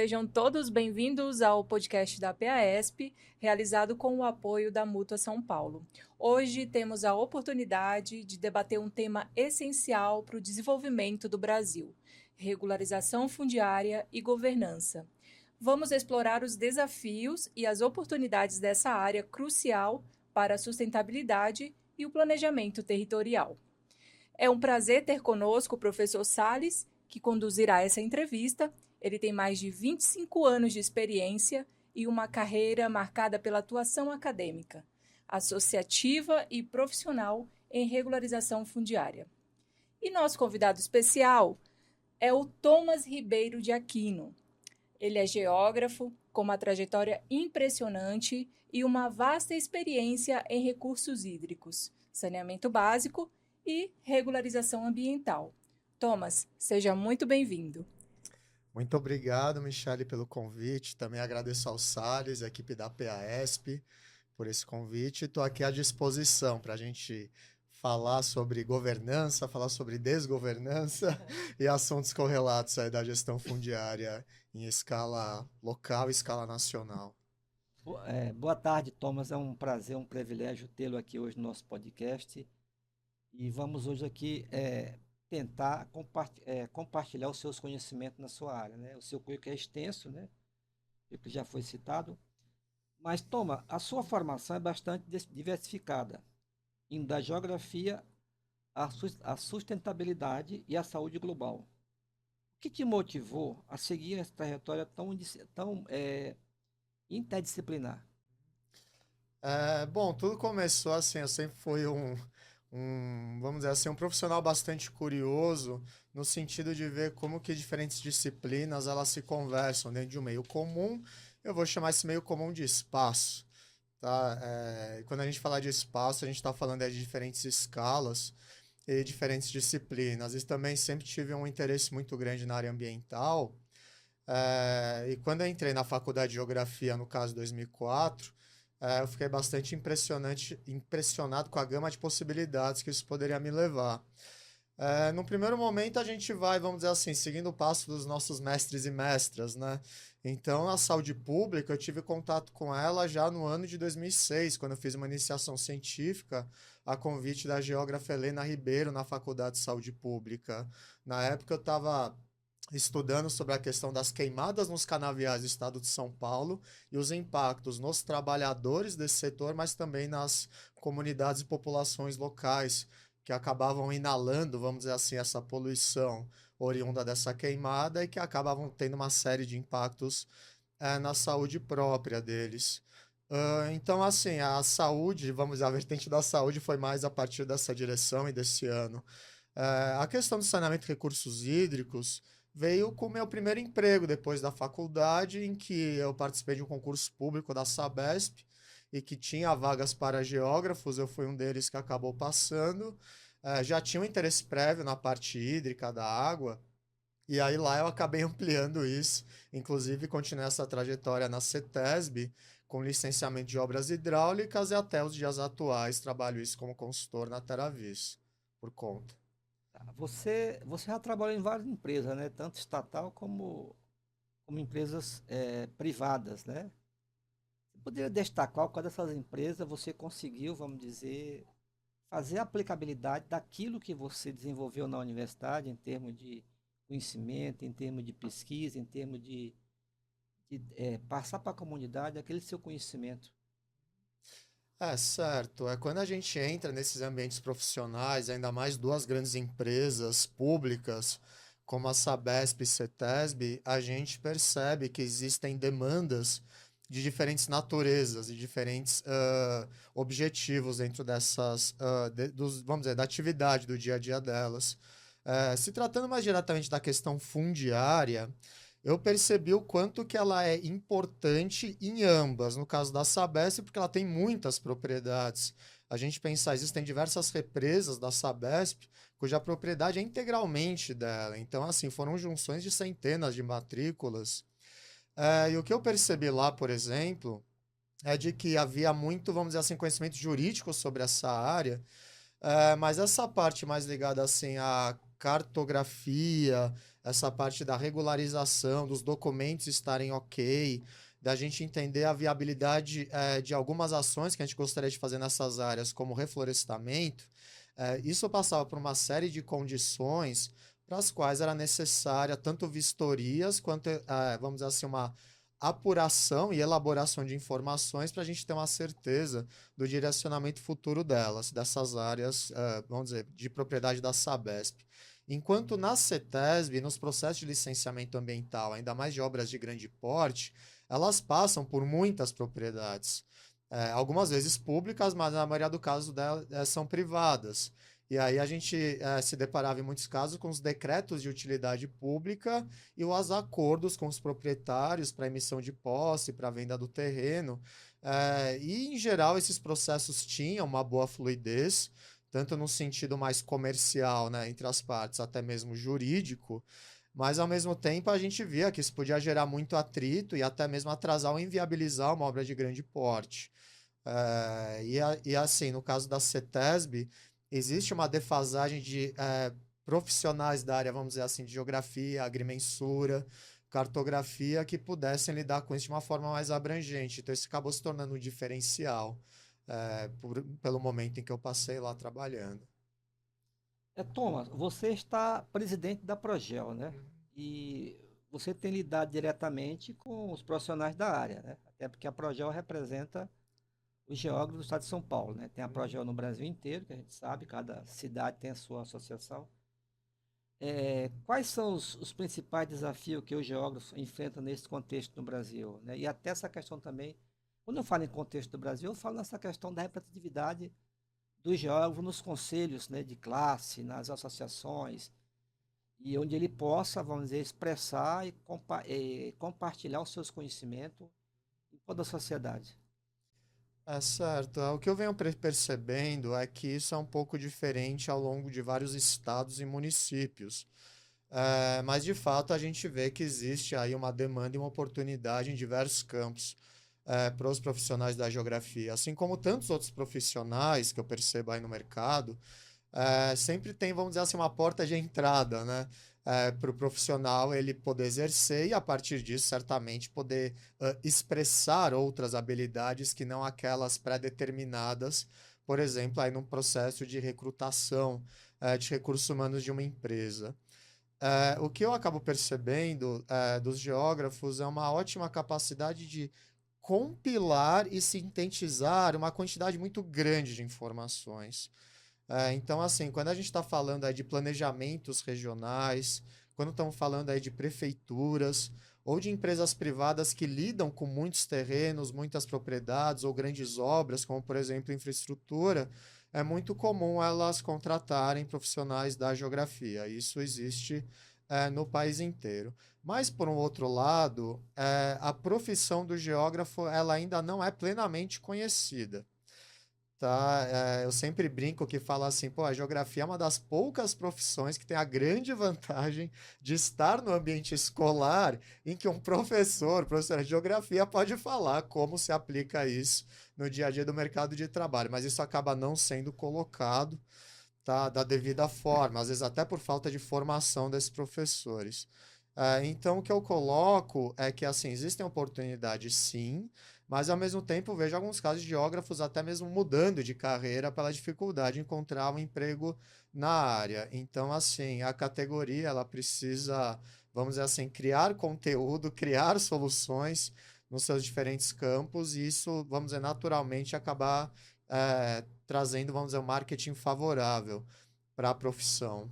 sejam todos bem-vindos ao podcast da PAESP, realizado com o apoio da Mútua São Paulo. Hoje temos a oportunidade de debater um tema essencial para o desenvolvimento do Brasil: regularização fundiária e governança. Vamos explorar os desafios e as oportunidades dessa área crucial para a sustentabilidade e o planejamento territorial. É um prazer ter conosco o professor Salles, que conduzirá essa entrevista. Ele tem mais de 25 anos de experiência e uma carreira marcada pela atuação acadêmica, associativa e profissional em regularização fundiária. E nosso convidado especial é o Thomas Ribeiro de Aquino. Ele é geógrafo, com uma trajetória impressionante e uma vasta experiência em recursos hídricos, saneamento básico e regularização ambiental. Thomas, seja muito bem-vindo. Muito obrigado, Michele, pelo convite. Também agradeço ao Salles, a equipe da PAESP, por esse convite. Estou aqui à disposição para a gente falar sobre governança, falar sobre desgovernança e assuntos correlatos aí da gestão fundiária em escala local e escala nacional. Boa tarde, Thomas. É um prazer, um privilégio tê-lo aqui hoje no nosso podcast. E vamos hoje aqui tentar compartilhar os seus conhecimentos na sua área, né? O seu currículo é extenso, né? Que já foi citado. Mas, Thomas, a sua formação é bastante diversificada, indo da geografia à sustentabilidade e à saúde global. O que te motivou a seguir essa trajetória tão interdisciplinar? Bom, tudo começou assim, eu sempre fui vamos dizer assim, um profissional bastante curioso no sentido de ver como que diferentes disciplinas elas se conversam dentro de um meio comum. Eu vou chamar esse meio comum de espaço, tá? Quando a gente fala de espaço, a gente está falando de diferentes escalas e diferentes disciplinas. E também sempre tive um interesse muito grande na área ambiental. E quando eu entrei na faculdade de Geografia, no caso 2004, eu fiquei bastante impressionado com a gama de possibilidades que isso poderia me levar. No primeiro momento, a gente vai, vamos dizer assim, seguindo o passo dos nossos mestres e mestras, né? Então, a saúde pública, eu tive contato com ela já no ano de 2006, quando eu fiz uma iniciação científica a convite da geógrafa Helena Ribeiro na Faculdade de Saúde Pública. Na época, eu estava estudando sobre a questão das queimadas nos canaviais do estado de São Paulo e os impactos nos trabalhadores desse setor, mas também nas comunidades e populações locais que acabavam inalando, vamos dizer assim, essa poluição oriunda dessa queimada e que acabavam tendo uma série de impactos na saúde própria deles. Então, assim, a saúde, vamos dizer, a vertente da saúde foi mais a partir dessa direção e desse ano. A questão do saneamento de recursos hídricos veio com o meu primeiro emprego depois da faculdade, em que eu participei de um concurso público da Sabesp e que tinha vagas para geógrafos. Eu fui um deles que acabou passando. Já tinha um interesse prévio na parte hídrica da água, e aí lá eu acabei ampliando isso. Inclusive, continuei essa trajetória na CETESB, com licenciamento de obras hidráulicas, e até os dias atuais trabalho isso como consultor na Teravis, por conta. Você já trabalhou em várias empresas, né? Tanto estatal como empresas privadas, né? Você poderia destacar qual dessas empresas você conseguiu, vamos dizer, fazer a aplicabilidade daquilo que você desenvolveu na universidade, em termos de conhecimento, em termos de pesquisa, em termos de passar para a comunidade aquele seu conhecimento? Certo. Quando a gente entra nesses ambientes profissionais, ainda mais duas grandes empresas públicas, como a Sabesp e CETESB, a gente percebe que existem demandas de diferentes naturezas e diferentes objetivos dentro dessas, vamos dizer, da atividade do dia a dia delas. Se tratando mais diretamente da questão fundiária, eu percebi o quanto que ela é importante em ambas. No caso da Sabesp, porque ela tem muitas propriedades. A gente pensar, existem diversas represas da Sabesp, cuja propriedade é integralmente dela. Então, assim, foram junções de centenas de matrículas. E o que eu percebi lá, por exemplo, é de que havia muito, vamos dizer assim, conhecimento jurídico sobre essa área, mas essa parte mais ligada assim à cartografia, essa parte da regularização, dos documentos estarem ok, da gente entender a viabilidade de algumas ações que a gente gostaria de fazer nessas áreas, como reflorestamento, isso passava por uma série de condições para as quais era necessária tanto vistorias quanto, vamos dizer assim, uma apuração e elaboração de informações para a gente ter uma certeza do direcionamento futuro delas, dessas áreas, vamos dizer, de propriedade da Sabesp. Enquanto na CETESB, nos processos de licenciamento ambiental, ainda mais de obras de grande porte, elas passam por muitas propriedades. Algumas vezes públicas, mas na maioria do caso delas são privadas. E aí a gente se deparava em muitos casos com os decretos de utilidade pública e os acordos com os proprietários para emissão de posse, para venda do terreno. E, em geral, esses processos tinham uma boa fluidez, tanto no sentido mais comercial, né, entre as partes, até mesmo jurídico, mas, ao mesmo tempo, a gente via que isso podia gerar muito atrito e até mesmo atrasar ou inviabilizar uma obra de grande porte. Assim, no caso da CETESB, existe uma defasagem de profissionais da área, vamos dizer assim, de geografia, agrimensura, cartografia, que pudessem lidar com isso de uma forma mais abrangente. Então, isso acabou se tornando um diferencial pelo momento em que eu passei lá trabalhando. Thomas, você está presidente da Progel, né? E você tem lidado diretamente com os profissionais da área, né? Até porque a Progel representa os geógrafos do estado de São Paulo, né? Tem a Progel no Brasil inteiro, que a gente sabe, cada cidade tem a sua associação. Quais são os principais desafios que os geógrafos enfrentam nesse contexto no Brasil, né? E até essa questão também, quando eu falo em contexto do Brasil, eu falo nessa questão da representatividade do geógrafo nos conselhos, né, de classe, nas associações, e onde ele possa, vamos dizer, expressar e compartilhar os seus conhecimentos em toda a sociedade. Certo. O que eu venho percebendo é que isso é um pouco diferente ao longo de vários estados e municípios. Mas, de fato, a gente vê que existe aí uma demanda e uma oportunidade em diversos campos para os profissionais da geografia. Assim como tantos outros profissionais que eu percebo aí no mercado, sempre tem, vamos dizer assim, uma porta de entrada, né? Para o profissional ele poder exercer e, a partir disso, certamente poder expressar outras habilidades que não aquelas pré-determinadas, por exemplo, aí num processo de recrutação de recursos humanos de uma empresa. O que eu acabo percebendo dos geógrafos é uma ótima capacidade de compilar e sintetizar uma quantidade muito grande de informações. Então, assim, quando a gente está falando aí de planejamentos regionais, quando estamos falando aí de prefeituras ou de empresas privadas que lidam com muitos terrenos, muitas propriedades ou grandes obras, como, por exemplo, infraestrutura, é muito comum elas contratarem profissionais da geografia. Isso existe no país inteiro. Mas, por um outro lado, a profissão do geógrafo ela ainda não é plenamente conhecida. Tá? Eu sempre brinco que falo assim, pô, a geografia é uma das poucas profissões que tem a grande vantagem de estar no ambiente escolar em que um professor de geografia pode falar como se aplica isso no dia a dia do mercado de trabalho, mas isso acaba não sendo colocado, tá, da devida forma, às vezes até por falta de formação desses professores. Então, o que eu coloco é que, assim, existem oportunidades, sim, mas, ao mesmo tempo, vejo alguns casos de geógrafos até mesmo mudando de carreira pela dificuldade de encontrar um emprego na área. Então, assim, a categoria, ela precisa, vamos dizer assim, criar conteúdo, criar soluções nos seus diferentes campos e isso, vamos dizer, naturalmente acabar trazendo, vamos dizer, um marketing favorável para a profissão.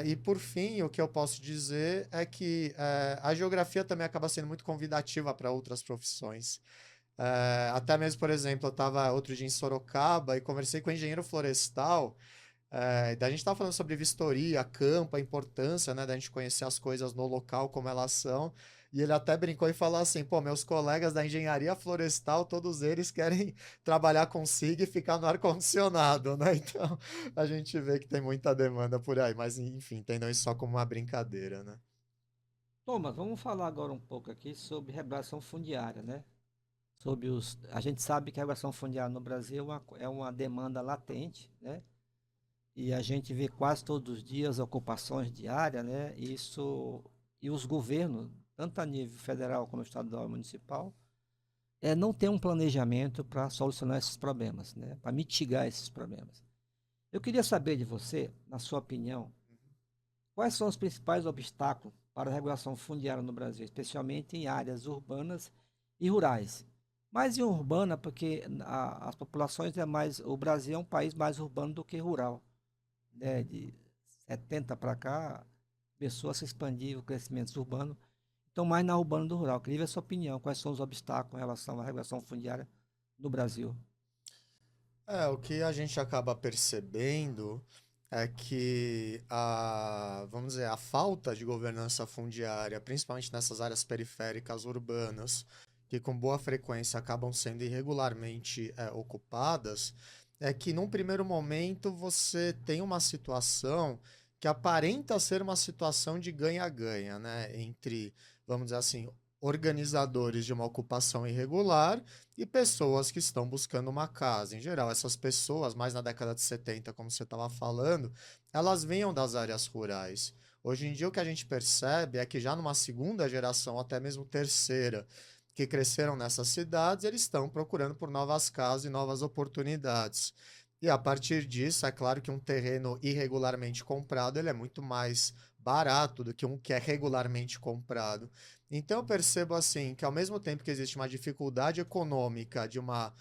E por fim, o que eu posso dizer é que a geografia também acaba sendo muito convidativa para outras profissões. Até mesmo, por exemplo, eu estava outro dia em Sorocaba e conversei com um engenheiro florestal. Daí a gente estava falando sobre vistoria, campo, a importância, né, da gente conhecer as coisas no local, como elas são. E ele até brincou e falou assim: pô, meus colegas da engenharia florestal, todos eles querem trabalhar com SIG e ficar no ar-condicionado, né? Então a gente vê que tem muita demanda por aí, mas enfim, entendam isso só como uma brincadeira, né? Thomas, vamos falar agora um pouco aqui sobre regulação fundiária, né? A gente sabe que a regulação fundiária no Brasil é uma demanda latente, né? e a gente vê quase todos os dias ocupações diárias, né? E os governos, tanto a nível federal como estadual e municipal, não tem um planejamento para solucionar esses problemas, né? Para mitigar esses problemas. Eu queria saber de você, na sua opinião, quais são os principais obstáculos para a regulação fundiária no Brasil, especialmente em áreas urbanas e rurais? Mais em urbana, porque as populações o Brasil é um país mais urbano do que rural, né? De 70 para cá, começou a se expandir o crescimento urbano, então mais na urbana do rural. Queria ver a sua opinião, quais são os obstáculos em relação à regulação fundiária no Brasil? O que a gente acaba percebendo é que vamos dizer, a falta de governança fundiária, principalmente nessas áreas periféricas urbanas, que com boa frequência acabam sendo irregularmente ocupadas, é que num primeiro momento você tem uma situação que aparenta ser uma situação de ganha-ganha, né? Entre, vamos dizer assim, organizadores de uma ocupação irregular e pessoas que estão buscando uma casa. Em geral, essas pessoas, mais na década de 70, como você estava falando, elas vinham das áreas rurais. Hoje em dia, o que a gente percebe é que já numa segunda geração, até mesmo terceira, que cresceram nessas cidades, eles estão procurando por novas casas e novas oportunidades. E a partir disso, é claro que um terreno irregularmente comprado, ele é muito mais barato do que um que é regularmente comprado. Então eu percebo assim que ao mesmo tempo que existe uma dificuldade econômica de uma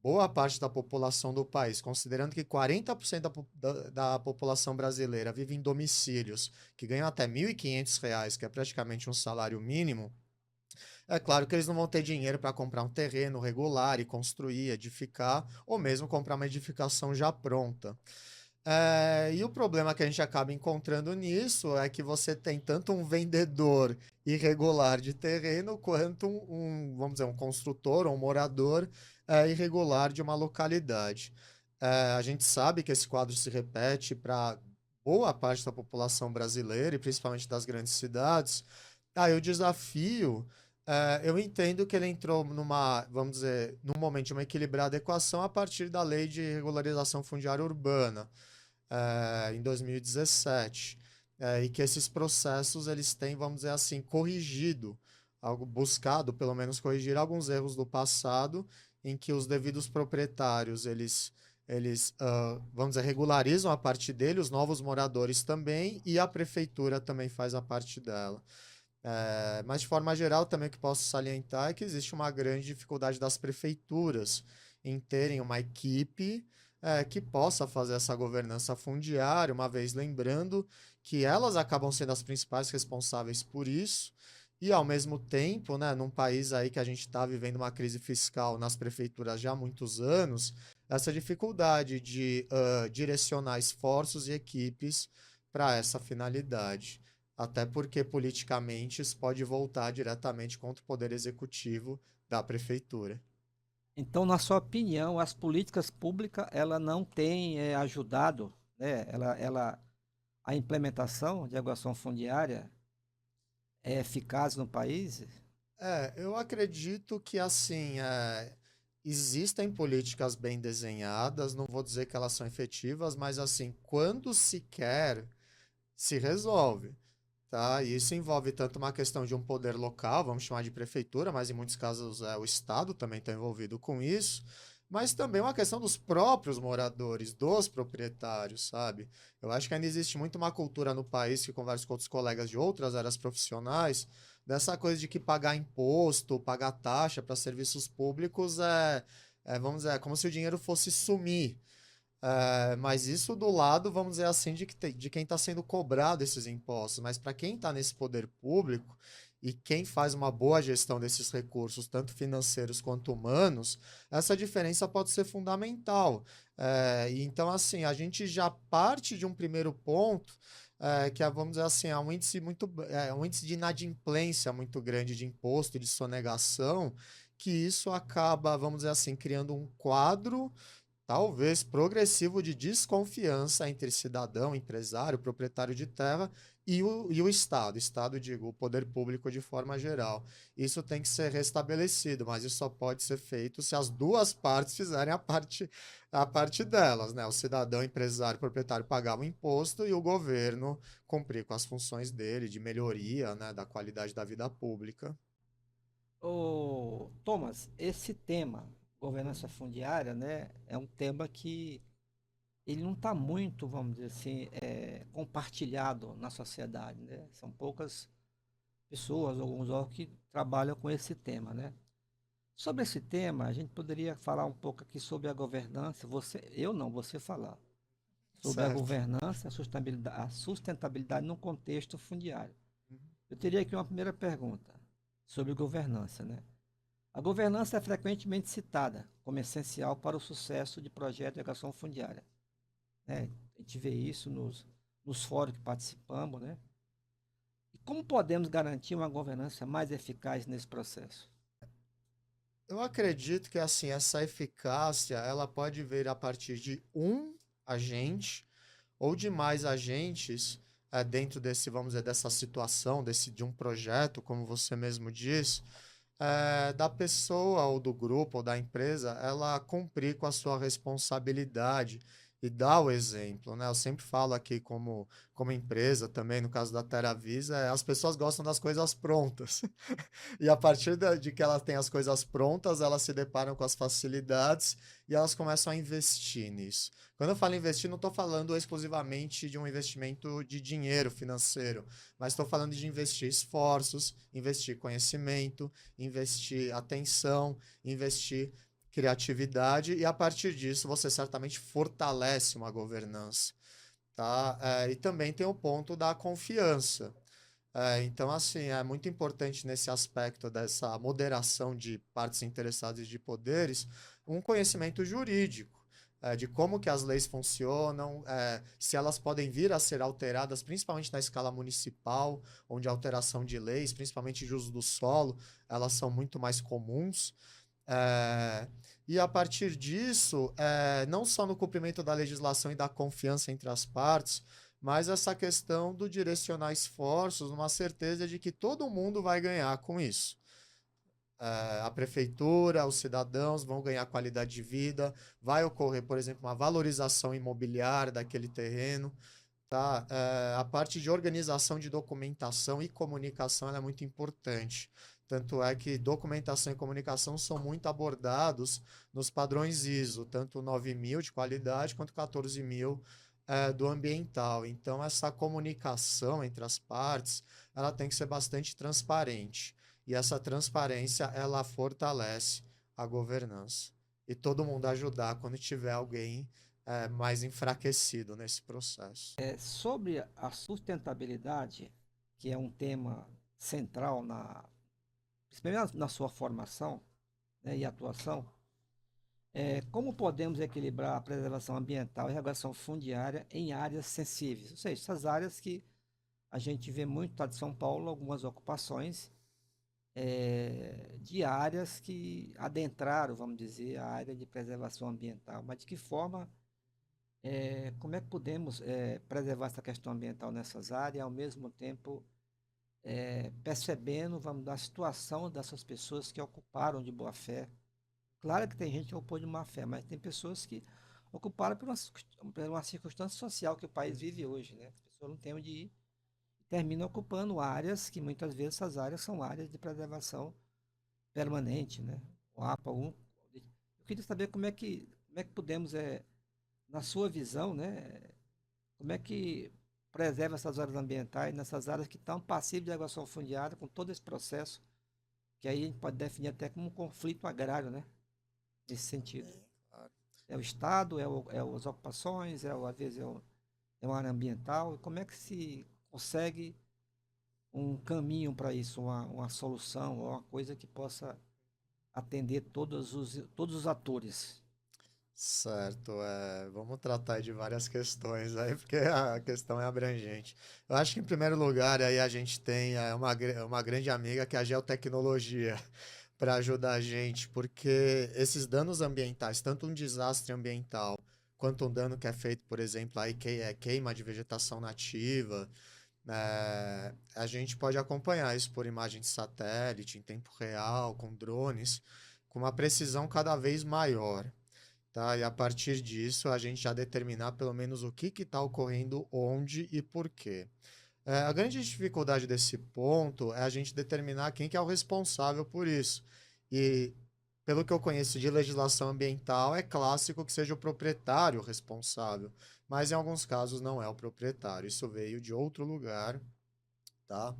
boa parte da população do país, considerando que 40% da população brasileira vive em domicílios que ganham até R$ 1.500, que é praticamente um salário mínimo, é claro que eles não vão ter dinheiro para comprar um terreno regular e construir, edificar, ou mesmo comprar uma edificação já pronta. E o problema que a gente acaba encontrando nisso é que você tem tanto um vendedor irregular de terreno quanto vamos dizer, um construtor ou um morador irregular de uma localidade. A gente sabe que esse quadro se repete para boa parte da população brasileira e principalmente das grandes cidades. Aí o desafio, eu entendo que ele entrou vamos dizer, num momento de uma equilibrada equação a partir da Lei de Regularização Fundiária Urbana, em 2017, e que esses processos eles têm, vamos dizer assim, corrigido, buscado pelo menos corrigir alguns erros do passado, em que os devidos proprietários vamos dizer, regularizam a parte dele, os novos moradores também, e a prefeitura também faz a parte dela. Mas de forma geral também o que posso salientar é que existe uma grande dificuldade das prefeituras em terem uma equipe que possa fazer essa governança fundiária, uma vez lembrando que elas acabam sendo as principais responsáveis por isso, e ao mesmo tempo, né, num país aí que a gente está vivendo uma crise fiscal nas prefeituras já há muitos anos, essa dificuldade de direcionar esforços e equipes para essa finalidade. Até porque politicamente isso pode voltar diretamente contra o poder executivo da prefeitura. Então, na sua opinião, as políticas públicas ela não têm ajudado, né? A implementação de regulação fundiária é eficaz no país? Eu acredito que assim, existem políticas bem desenhadas, não vou dizer que elas são efetivas, mas assim, quando se quer, se resolve. Tá? E isso envolve tanto uma questão de um poder local, vamos chamar de prefeitura, mas em muitos casos o Estado também está envolvido com isso, mas também uma questão dos próprios moradores, dos proprietários, sabe? Eu acho que ainda existe muito uma cultura no país, que converso com outros colegas de outras áreas profissionais, dessa coisa de que pagar imposto, pagar taxa para serviços públicos vamos dizer, é como se o dinheiro fosse sumir. Mas isso do lado, vamos dizer assim, de quem está sendo cobrado esses impostos. Mas para quem está nesse poder público e quem faz uma boa gestão desses recursos, tanto financeiros quanto humanos, essa diferença pode ser fundamental. Então, assim, a gente já parte de um primeiro ponto, que é, vamos dizer assim, um índice de inadimplência muito grande de imposto e de sonegação, que isso acaba, vamos dizer assim, criando um quadro talvez progressivo de desconfiança entre cidadão, empresário, proprietário de terra e o Estado. Estado, digo, o poder público de forma geral. Isso tem que ser restabelecido, mas isso só pode ser feito se as duas partes fizerem a parte delas, né? O cidadão, empresário, proprietário pagar o imposto e o governo cumprir com as funções dele de melhoria, né, da qualidade da vida pública. Ô, Thomas, esse tema, governança fundiária, né, é um tema que ele não está muito, vamos dizer assim, compartilhado na sociedade, né? São poucas pessoas, alguns órgãos que trabalham com esse tema, né? Sobre esse tema, a gente poderia falar um pouco aqui sobre a governança. Eu não, você falar sobre a Certo. governança, a sustentabilidade no contexto fundiário. Eu teria aqui uma primeira pergunta sobre governança, né? A governança é frequentemente citada como essencial para o sucesso de projetos de educação fundiária, né? A gente vê isso nos fóruns que participamos, né? E como podemos garantir uma governança mais eficaz nesse processo? Eu acredito que assim, essa eficácia, ela pode vir a partir de um agente ou de mais agentes dentro desse, vamos dizer, dessa situação, de um projeto, como você mesmo diz, da pessoa ou do grupo ou da empresa, ela cumprir com a sua responsabilidade e dar o exemplo, né? Eu sempre falo aqui como empresa também, no caso da TeraVisa, as pessoas gostam das coisas prontas. E a partir de que elas têm as coisas prontas, elas se deparam com as facilidades e elas começam a investir nisso. Quando eu falo investir, não estou falando exclusivamente de um investimento de dinheiro financeiro, mas estou falando de investir esforços, investir conhecimento, investir atenção, investir criatividade, e a partir disso você certamente fortalece uma governança, tá? E também tem o ponto da confiança. Então, assim, é muito importante nesse aspecto dessa moderação de partes interessadas e de poderes, um conhecimento jurídico, de como que as leis funcionam, se elas podem vir a ser alteradas, principalmente na escala municipal, onde a alteração de leis, principalmente de uso do solo, elas são muito mais comuns. É, e a partir disso, não só no cumprimento da legislação e da confiança entre as partes, mas essa questão do direcionar esforços, numa certeza de que todo mundo vai ganhar com isso. A prefeitura, os cidadãos vão ganhar qualidade de vida, vai ocorrer, por exemplo, uma valorização imobiliária daquele terreno, tá? A parte de organização de documentação e comunicação ela é muito importante. Tanto é que documentação e comunicação são muito abordados nos padrões ISO, tanto 9000 de qualidade quanto 14000 do ambiental. Então, essa comunicação entre as partes, ela tem que ser bastante transparente. E essa transparência, ela fortalece a governança. E todo mundo ajudar quando tiver alguém mais enfraquecido nesse processo. Sobre a sustentabilidade, que é um tema central principalmente na sua formação, né, e atuação, como podemos equilibrar a preservação ambiental e a regulação fundiária em áreas sensíveis? Ou seja, essas áreas que a gente vê muito, tá, de São Paulo, algumas ocupações de áreas que adentraram, vamos dizer, a área de preservação ambiental. Mas de que forma, como é que podemos preservar essa questão ambiental nessas áreas, ao mesmo tempo percebendo, vamos dar a situação dessas pessoas que ocuparam de boa fé? Claro que tem gente que ocupou de má fé, mas tem pessoas que ocuparam por uma circunstância social que o país vive hoje, né? As pessoas não têm onde ir e terminam ocupando áreas que muitas vezes essas áreas são áreas de preservação permanente, né? O APA 1. Eu queria saber como é que podemos, na sua visão, né? Como é que preserva essas áreas ambientais, nessas áreas que estão passíveis de agregação fundiária, com todo esse processo, que aí a gente pode definir até como um conflito agrário, né? Nesse sentido. Claro. É o Estado, as ocupações, às vezes é uma área ambiental. E como é que se consegue um caminho para isso, uma solução, ou uma coisa que possa atender todos os atores? Certo, vamos tratar de várias questões aí, porque a questão é abrangente. Eu acho que, em primeiro lugar, aí a gente tem uma grande amiga que é a geotecnologia, para ajudar a gente, porque esses danos ambientais, tanto um desastre ambiental, quanto um dano que é feito, por exemplo, aí queima de vegetação nativa, a gente pode acompanhar isso por imagem de satélite, em tempo real, com drones, com uma precisão cada vez maior. Tá? E a partir disso, a gente já determinar pelo menos o que está ocorrendo, onde e por quê. A grande dificuldade desse ponto é a gente determinar quem que é o responsável por isso. E, pelo que eu conheço de legislação ambiental, é clássico que seja o proprietário responsável, mas em alguns casos não é o proprietário. Isso veio de outro lugar, tá?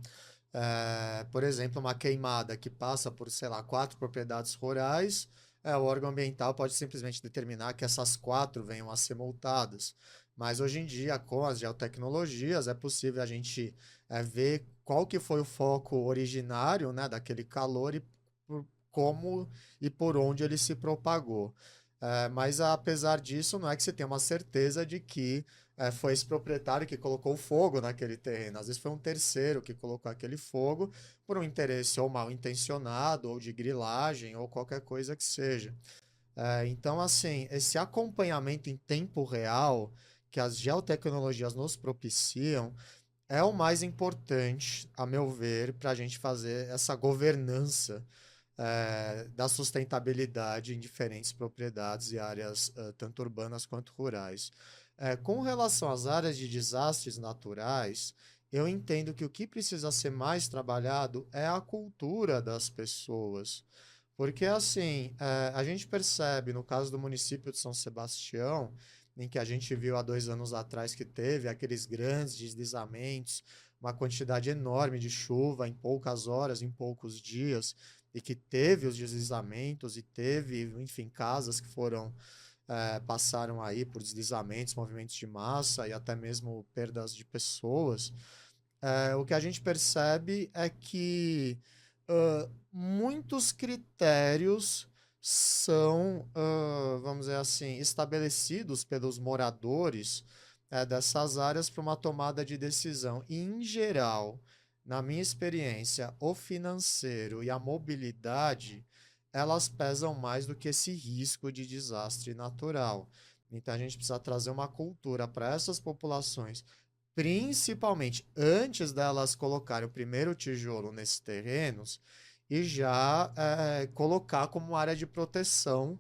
Por exemplo, uma queimada que passa por, sei lá, 4 propriedades rurais, o órgão ambiental pode simplesmente determinar que essas 4 venham a ser multadas. Mas hoje em dia, com as geotecnologias, é possível a gente ver qual que foi o foco originário, né, daquele calor e como e por onde ele se propagou. Mas apesar disso, não é que você tenha uma certeza de que foi esse proprietário que colocou fogo naquele terreno. Às vezes foi um terceiro que colocou aquele fogo por um interesse ou mal intencionado, ou de grilagem, ou qualquer coisa que seja. Então, assim, esse acompanhamento em tempo real que as geotecnologias nos propiciam é o mais importante, a meu ver, para a gente fazer essa governança da sustentabilidade em diferentes propriedades e áreas, tanto urbanas quanto rurais. Com relação às áreas de desastres naturais, eu entendo que o que precisa ser mais trabalhado é a cultura das pessoas. Porque, assim, a gente percebe, no caso do município de São Sebastião, em que a gente viu há 2 anos atrás que teve aqueles grandes deslizamentos, uma quantidade enorme de chuva em poucas horas, em poucos dias, e que teve os deslizamentos e teve, enfim, casas que passaram aí por deslizamentos, movimentos de massa e até mesmo perdas de pessoas. O que a gente percebe é que muitos critérios são, vamos dizer assim, estabelecidos pelos moradores dessas áreas para uma tomada de decisão. E, em geral, na minha experiência, o financeiro e a mobilidade, elas pesam mais do que esse risco de desastre natural. Então, a gente precisa trazer uma cultura para essas populações, principalmente antes delas colocarem o primeiro tijolo nesses terrenos, e já colocar como área de proteção,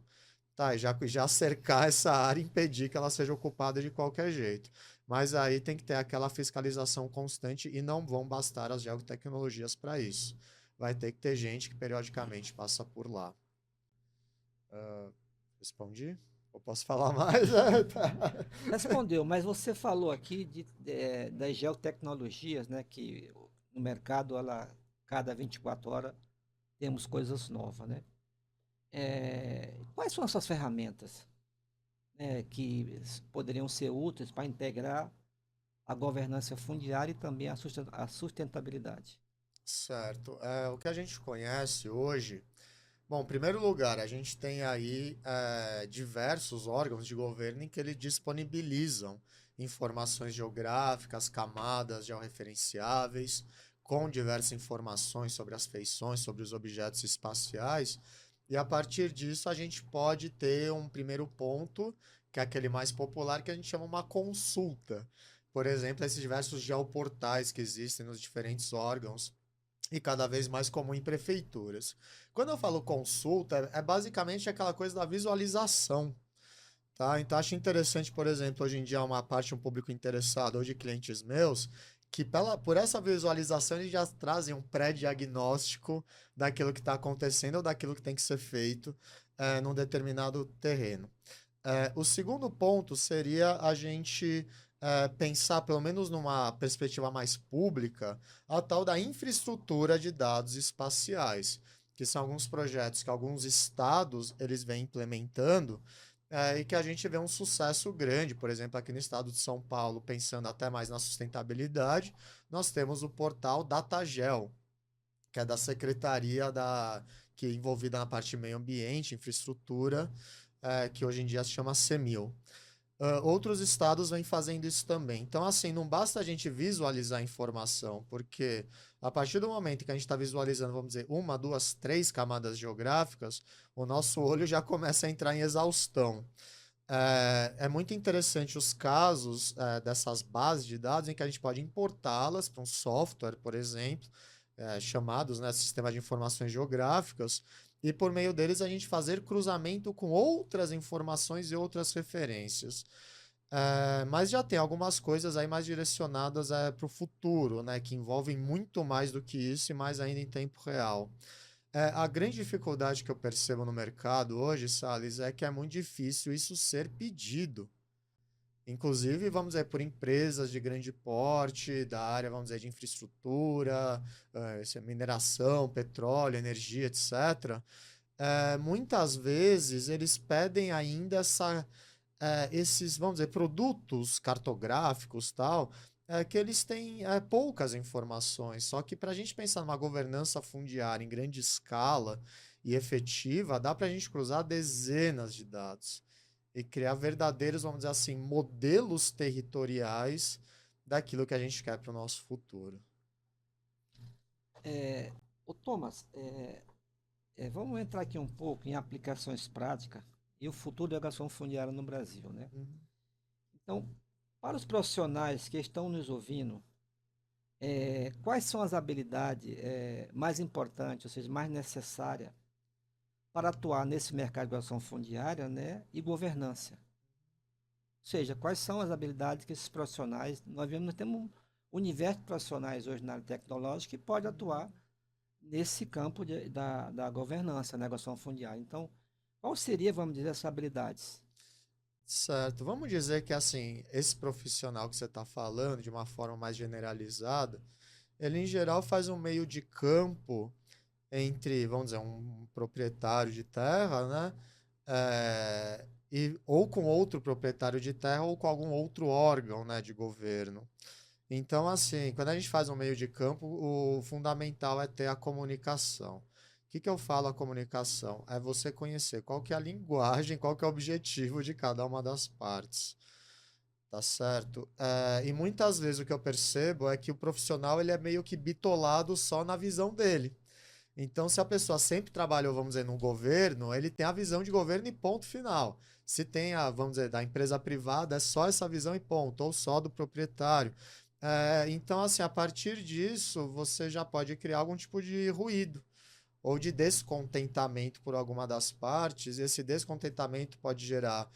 tá? E já cercar essa área e impedir que ela seja ocupada de qualquer jeito. Mas aí tem que ter aquela fiscalização constante e não vão bastar as geotecnologias para isso. Vai ter que ter gente que periodicamente passa por lá. Respondi? Eu posso falar mais? Tá. Respondeu, mas você falou aqui das geotecnologias, né, que no mercado, cada 24 horas, temos coisas novas, né? Quais são essas ferramentas, né, que poderiam ser úteis para integrar a governança fundiária e também a sustentabilidade? Certo. O que a gente conhece hoje. Bom, em primeiro lugar, a gente tem aí diversos órgãos de governo em que eles disponibilizam informações geográficas, camadas georreferenciáveis, com diversas informações sobre as feições, sobre os objetos espaciais, e a partir disso a gente pode ter um primeiro ponto, que é aquele mais popular, que a gente chama uma consulta. Por exemplo, esses diversos geoportais que existem nos diferentes órgãos e cada vez mais comum em prefeituras. Quando eu falo consulta, é basicamente aquela coisa da visualização, tá? Então, acho interessante, por exemplo, hoje em dia, uma parte, um público interessado, ou de clientes meus, que por essa visualização eles já trazem um pré-diagnóstico daquilo que está acontecendo ou daquilo que tem que ser feito num determinado terreno. O segundo ponto seria a gente pensar, pelo menos numa perspectiva mais pública, a tal da infraestrutura de dados espaciais, que são alguns projetos que alguns estados eles vêm implementando e que a gente vê um sucesso grande. Por exemplo, aqui no estado de São Paulo, pensando até mais na sustentabilidade, nós temos o portal Datagel, que é da Secretaria que é envolvida na parte de meio ambiente, infraestrutura, que hoje em dia se chama CEMIL. Outros estados vêm fazendo isso também. Então, assim, não basta a gente visualizar a informação, porque a partir do momento que a gente está visualizando, vamos dizer, uma, duas, três camadas geográficas, o nosso olho já começa a entrar em exaustão. É muito interessante os casos dessas bases de dados em que a gente pode importá-las para um software, por exemplo, chamados, né, Sistema de Informações Geográficas, e por meio deles a gente fazer cruzamento com outras informações e outras referências. Mas já tem algumas coisas aí mais direcionadas para o futuro, né, que envolvem muito mais do que isso e mais ainda em tempo real. A grande dificuldade que eu percebo no mercado hoje, Salles, é que é muito difícil isso ser pedido. Inclusive, vamos dizer, por empresas de grande porte, da área, vamos dizer, de infraestrutura, mineração, petróleo, energia, etc. Muitas vezes eles pedem ainda esses, vamos dizer, produtos cartográficos, tal, que eles têm poucas informações. Só que para a gente pensar numa governança fundiária em grande escala e efetiva, dá para a gente cruzar dezenas de dados e criar verdadeiros, vamos dizer assim, modelos territoriais daquilo que a gente quer para o nosso futuro. Ô Thomas, vamos entrar aqui um pouco em aplicações práticas e o futuro da educação fundiária no Brasil, né? Uhum. Então, para os profissionais que estão nos ouvindo, quais são as habilidades mais importantes, ou seja, mais necessárias para atuar nesse mercado de educação fundiária, né, e governança? Ou seja, quais são as habilidades que esses profissionais, nós temos um universo de profissionais hoje na área tecnológica que pode atuar nesse campo da governança, da educação fundiária. Então, qual seria, vamos dizer, essas habilidades? Certo. Vamos dizer que, assim, esse profissional que você está falando, de uma forma mais generalizada, ele, em geral, faz um meio de campo entre, vamos dizer, um proprietário de terra, né? Ou com outro proprietário de terra ou com algum outro órgão, né, de governo. Então, assim, quando a gente faz um meio de campo, o fundamental é ter a comunicação. O que que eu falo a comunicação? É você conhecer qual que é a linguagem, qual que é o objetivo de cada uma das partes. Tá certo? E muitas vezes o que eu percebo é que o profissional ele é meio que bitolado só na visão dele. Então, se a pessoa sempre trabalhou, vamos dizer, no governo, ele tem a visão de governo e ponto final. Se tem a, vamos dizer, da empresa privada, é só essa visão e ponto, ou só do proprietário. Então, assim, a partir disso, você já pode criar algum tipo de ruído ou de descontentamento por alguma das partes, e esse descontentamento pode gerar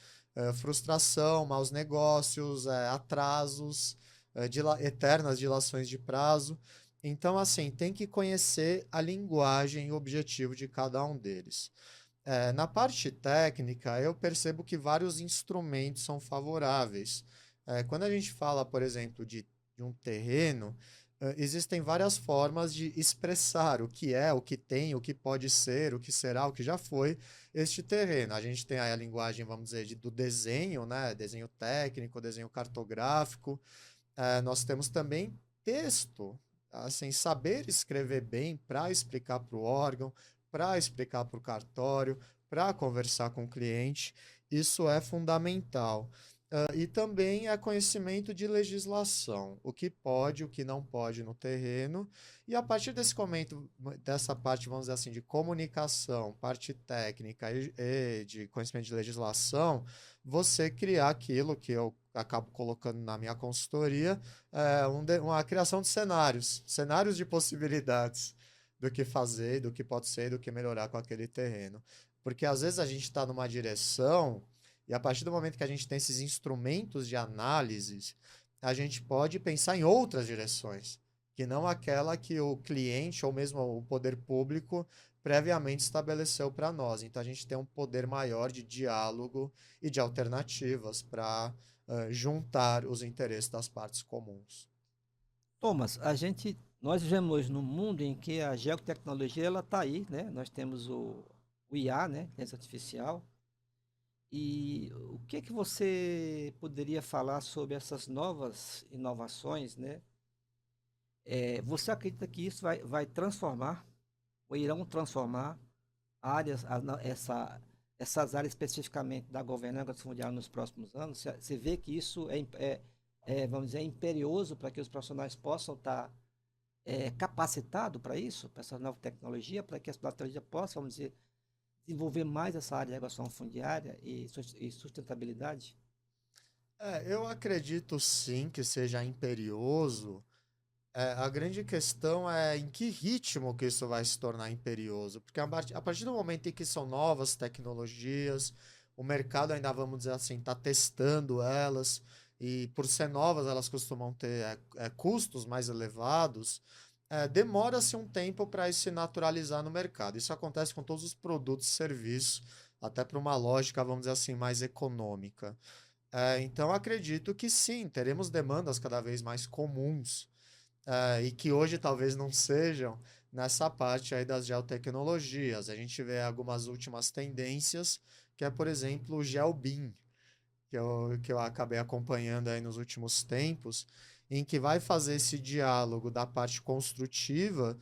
frustração, maus negócios, atrasos, eternas dilações de prazo. Então, assim, tem que conhecer a linguagem e o objetivo de cada um deles. Na parte técnica, eu percebo que vários instrumentos são favoráveis. Quando a gente fala, por exemplo, de um terreno, existem várias formas de expressar o que é, o que tem, o que pode ser, o que será, o que já foi este terreno. A gente tem aí a linguagem, vamos dizer, do desenho, né? Desenho técnico, desenho cartográfico. Nós temos também texto, assim, saber escrever bem para explicar para o órgão, para explicar para o cartório, para conversar com o cliente, isso é fundamental. E também é conhecimento de legislação, o que pode, o que não pode no terreno. E a partir dessa parte, vamos dizer assim, de comunicação, parte técnica e de conhecimento de legislação, você criar aquilo que eu acabo colocando na minha consultoria, uma criação de cenários de possibilidades do que fazer, do que pode ser, do que melhorar com aquele terreno. Porque às vezes a gente está numa direção e a partir do momento que a gente tem esses instrumentos de análise, a gente pode pensar em outras direções, que não aquela que o cliente ou mesmo o poder público previamente estabeleceu para nós. Então a gente tem um poder maior de diálogo e de alternativas para juntar os interesses das partes comuns. Thomas, nós vivemos hoje num mundo em que a geotecnologia ela está aí, né? Nós temos o IA, né? Inteligência artificial. E o que você poderia falar sobre essas novas inovações, né? Você acredita que isso vai transformar, ou irão transformar essas áreas especificamente da governança fundiária nos próximos anos, você vê que isso vamos dizer, imperioso para que os profissionais possam estar capacitados para isso, para essa nova tecnologia, para que as tecnologias possam, vamos dizer, desenvolver mais essa área de regulação fundiária e sustentabilidade? Eu acredito sim que seja imperioso. A grande questão é em que ritmo que isso vai se tornar imperioso, porque a partir do momento em que são novas tecnologias, o mercado ainda, vamos dizer assim, está testando elas, e por ser novas, elas costumam ter custos mais elevados, demora-se um tempo para isso se naturalizar no mercado. Isso acontece com todos os produtos e serviços, até para uma lógica, vamos dizer assim, mais econômica. Então, acredito que sim, teremos demandas cada vez mais comuns e que hoje talvez não sejam nessa parte aí das geotecnologias. A gente vê algumas últimas tendências, que é, por exemplo, o GeoBIM, que eu acabei acompanhando aí nos últimos tempos, em que vai fazer esse diálogo da parte construtiva,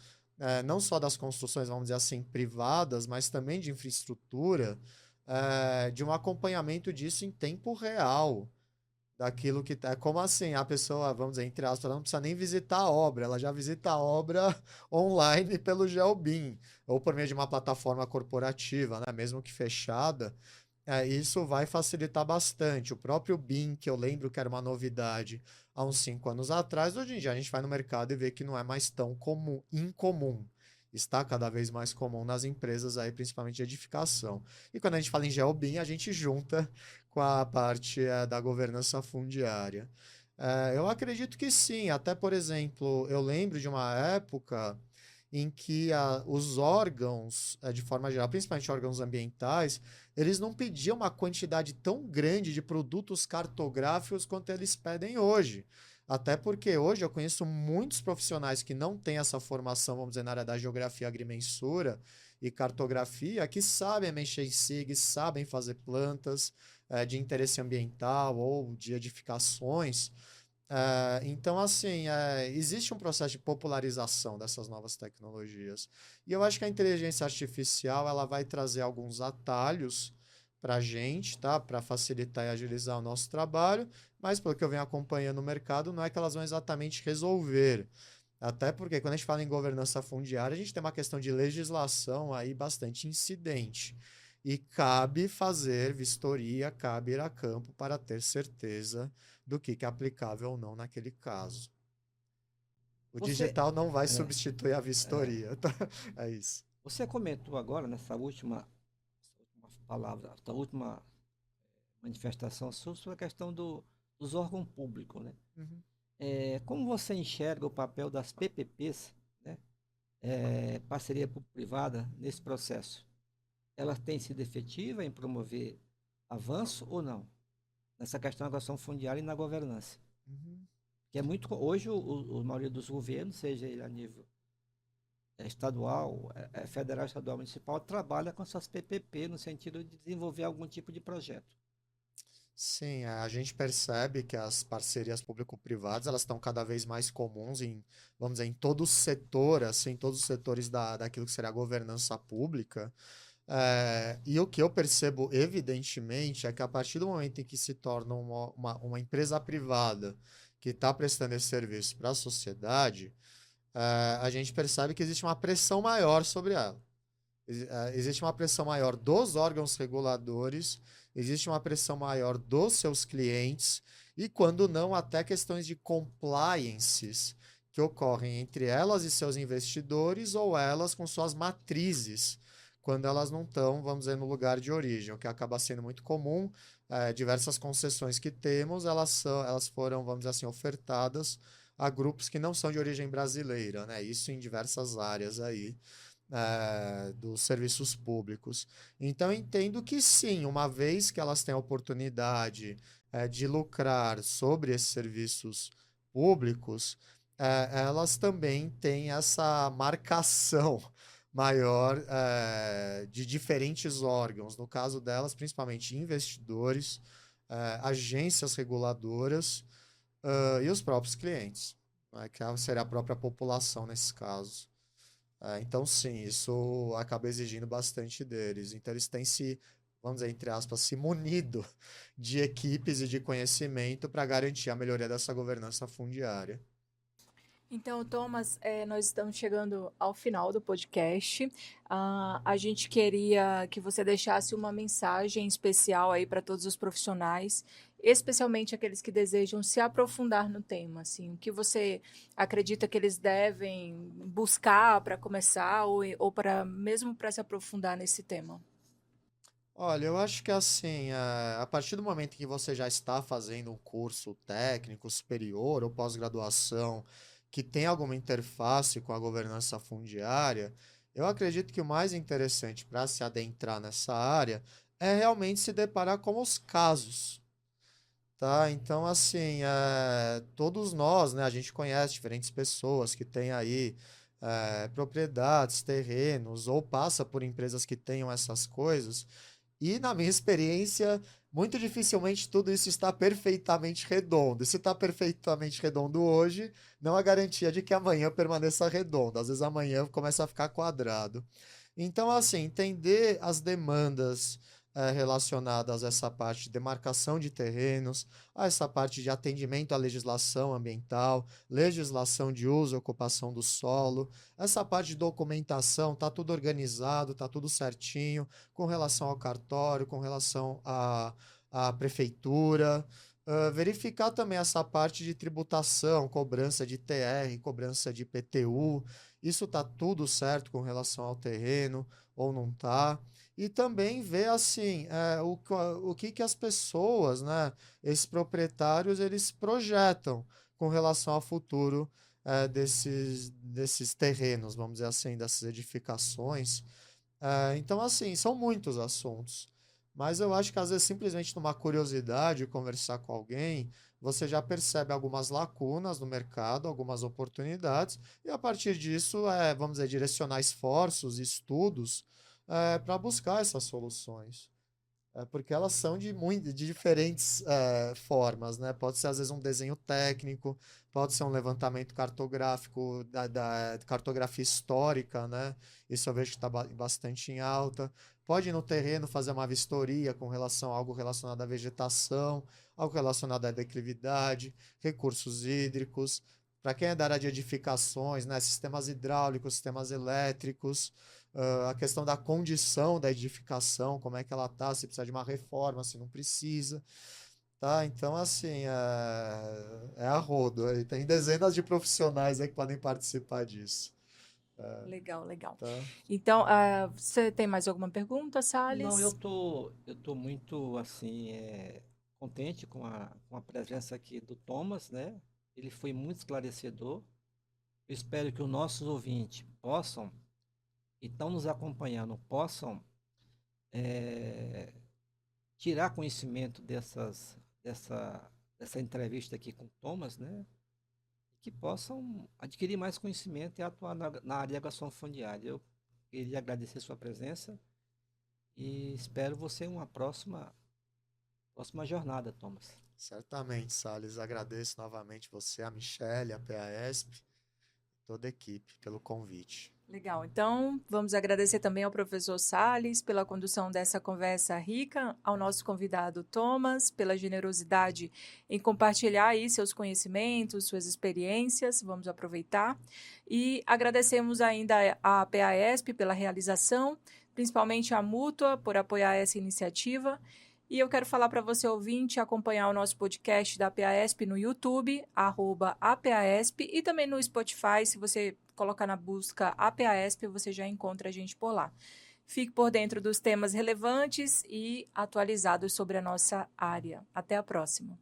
não só das construções, vamos dizer assim, privadas, mas também de infraestrutura, de um acompanhamento disso em tempo real daquilo que tá. Como assim? A pessoa, vamos dizer, entre aspas, ela não precisa nem visitar a obra, ela já visita a obra online pelo GeoBIM, ou por meio de uma plataforma corporativa, né? Mesmo que fechada. Isso vai facilitar bastante. O próprio BIM, que eu lembro que era uma novidade há uns 5 anos atrás, hoje em dia a gente vai no mercado e vê que não é mais tão comum, incomum. Está cada vez mais comum nas empresas aí, principalmente de edificação. E quando a gente fala em GeoBIM, a gente junta com a parte da governança fundiária. Eu acredito que sim, até por exemplo, eu lembro de uma época em que os órgãos, de forma geral, principalmente órgãos ambientais, eles não pediam uma quantidade tão grande de produtos cartográficos quanto eles pedem hoje. Até porque hoje eu conheço muitos profissionais que não têm essa formação, vamos dizer, na área da geografia agrimensura e cartografia, que sabem mexer em SIG, sabem fazer plantas de interesse ambiental ou de edificações. Então, assim, existe um processo de popularização dessas novas tecnologias. E eu acho que a inteligência artificial ela vai trazer alguns atalhos para a gente, tá? Para facilitar e agilizar o nosso trabalho, mas pelo que eu venho acompanhando no mercado, não é que elas vão exatamente resolver. Até porque quando a gente fala em governança fundiária, a gente tem uma questão de legislação aí bastante incidente. E cabe fazer vistoria, cabe ir a campo para ter certeza do que é aplicável ou não naquele caso. O Você, digital não vai é, substituir a é, vistoria, tá? É isso. você comentou agora, nessa última palavra, essa última manifestação sobre a questão dos órgãos públicos, né? Uhum. Como você enxerga o papel das PPPs, né? Parceria público-privada, nesse processo? Ela tem sido efetiva em promover avanço ou não? Nessa questão da questão fundiária e na governança. Uhum. Que é muito. Hoje, a maioria dos governos, seja ele a nível estadual, federal, estadual, municipal, trabalha com essas PPP no sentido de desenvolver algum tipo de projeto. Sim, a gente percebe que as parcerias público-privadas elas estão cada vez mais comuns em, vamos dizer, em todo o setor, assim, todos os setores daquilo que seria a governança pública. E o que eu percebo, evidentemente, é que a partir do momento em que se torna uma empresa privada que está prestando esse serviço para a sociedade, a gente percebe que existe uma pressão maior sobre ela. Existe uma pressão maior dos órgãos reguladores, existe uma pressão maior dos seus clientes, e quando não, até questões de compliances que ocorrem entre elas e seus investidores ou elas com suas matrizes, quando elas não estão, vamos dizer, no lugar de origem, o que acaba sendo muito comum. Diversas concessões que temos, elas foram, vamos dizer assim, ofertadas a grupos que não são de origem brasileira, né? Isso em diversas áreas aí dos serviços públicos. Então, eu entendo que sim, uma vez que elas têm a oportunidade de lucrar sobre esses serviços públicos, elas também têm essa marcação maior de diferentes órgãos, no caso delas, principalmente investidores, agências reguladoras, e os próprios clientes, né, que seria a própria população nesse caso. Então, sim, isso acaba exigindo bastante deles. Então, eles têm se vamos dizer, entre aspas, se munido de equipes e de conhecimento para garantir a melhoria dessa governança fundiária. Então, Thomas, nós estamos chegando ao final do podcast. A gente queria que você deixasse uma mensagem especial aí para todos os profissionais, especialmente aqueles que desejam se aprofundar no tema. Assim, o que você acredita que eles devem buscar para começar ou mesmo para se aprofundar nesse tema? Olha, eu acho que assim, a partir do momento que você já está fazendo um curso técnico superior ou pós-graduação que tem alguma interface com a governança fundiária, eu acredito que o mais interessante para se adentrar nessa área é realmente se deparar com os casos, tá? Então, assim, todos nós, né, a gente conhece diferentes pessoas que têm aí propriedades, terrenos, ou passa por empresas que tenham essas coisas, e na minha experiência, muito dificilmente tudo isso está perfeitamente redondo. E se está perfeitamente redondo hoje, não há garantia de que amanhã permaneça redondo. Às vezes amanhã começa a ficar quadrado. Então, assim, entender as demandas relacionadas a essa parte de demarcação de terrenos, a essa parte de atendimento à legislação ambiental, legislação de uso e ocupação do solo, essa parte de documentação, está tudo organizado, está tudo certinho, com relação ao cartório, com relação à prefeitura. Verificar também essa parte de tributação, cobrança de TR, cobrança de IPTU, isso está tudo certo com relação ao terreno ou não está. E também ver assim o que as pessoas, né, esses proprietários, eles projetam com relação ao futuro desses terrenos, vamos dizer assim, dessas edificações. Então, assim, são muitos assuntos. Mas eu acho que às vezes simplesmente numa curiosidade, conversar com alguém, você já percebe algumas lacunas no mercado, algumas oportunidades, e a partir disso, vamos dizer, direcionar esforços, estudos, para buscar essas soluções. Porque elas são de diferentes formas, né? Pode ser, às vezes, um desenho técnico, pode ser um levantamento cartográfico, da cartografia histórica, né? Isso eu vejo que está bastante em alta. Pode ir no terreno fazer uma vistoria com relação a algo relacionado à vegetação, algo relacionado à declividade, recursos hídricos. Para quem é da área de edificações, né? Sistemas hidráulicos, sistemas elétricos, a questão da condição da edificação, como é que ela está, se precisa de uma reforma, se não precisa, tá? Então, assim, a rodo, aí tem dezenas de profissionais aí que podem participar disso, Legal, legal. tá? Então, você tem mais alguma pergunta, Não, Salles? eu tô muito assim contente com a presença aqui do Thomas, né? Ele foi muito esclarecedor. Eu espero que os nossos ouvintes possam, e estão nos acompanhando, possam eh, tirar conhecimento dessa entrevista aqui com o Thomas, né? Que possam adquirir mais conhecimento e atuar na área de agricultura fundiária. Eu queria agradecer sua presença e espero você em uma próxima jornada, Thomas. Certamente, Salles, agradeço novamente você, a Michelle, a PAESP, toda a equipe pelo convite. Legal. Então, vamos agradecer também ao professor Salles pela condução dessa conversa rica, ao nosso convidado Thomas, pela generosidade em compartilhar aí seus conhecimentos, suas experiências. Vamos aproveitar. E agradecemos ainda à PAESP pela realização, principalmente à Mútua por apoiar essa iniciativa. E eu quero falar para você, ouvinte, acompanhar o nosso podcast da PAESP no YouTube, @apaesp, e também no Spotify. Se você colocar na busca APAESP, você já encontra a gente por lá. Fique por dentro dos temas relevantes e atualizados sobre a nossa área. Até a próxima.